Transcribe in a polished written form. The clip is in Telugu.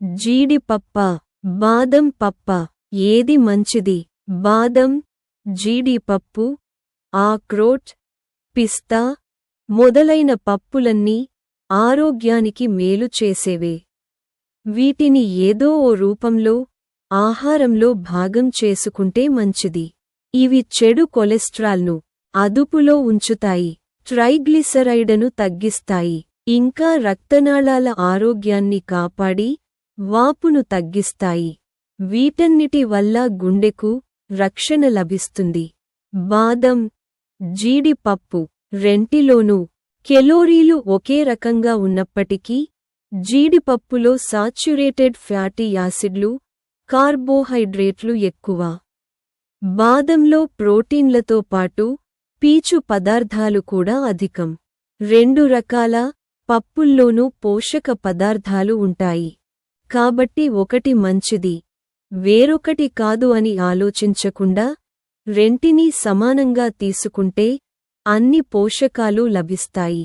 జీడిపప్ప, బాదం పప్ప, ఏది మంచిది? బాదం, జీడిపప్పు, అక్రోట్, పిస్తా మొదలైన పప్పులన్నీ ఆరోగ్యానికి మేలు చేసేవే. వీటిని ఏదో ఓ రూపంలో ఆహారంలో భాగం చేసుకుంటే మంచిది. ఇవి చెడు కొలెస్ట్రాల్ను అదుపులో ఉంచుతాయి, ట్రైగ్లిసరైడను తగ్గిస్తాయి, ఇంకా రక్తనాళాల ఆరోగ్యాన్ని కాపాడి వాపును తగ్గిస్తాయి. వీటన్నిటి వల్ల గుండెకు రక్షణ లభిస్తుంది. బాదం, జీడిపప్పు రెంటిలోనూ కెలోరీలు ఒకే రకంగా ఉన్నప్పటికీ జీడిపప్పులో సాచ్యురేటెడ్ ఫ్యాటీ యాసిడ్లు, కార్బోహైడ్రేట్లు ఎక్కువ. బాదంలో ప్రోటీన్లతో పాటు పీచు పదార్థాలు కూడా అధికం. రెండు రకాల పప్పుల్లోనూ పోషక పదార్థాలు ఉంటాయి. కాబట్టి ఒకటి మంచిది, వేరొకటి కాదు అని ఆలోచించకుండా రెంటినీ సమానంగా తీసుకుంటే అన్ని పోషకాలు లభిస్తాయి.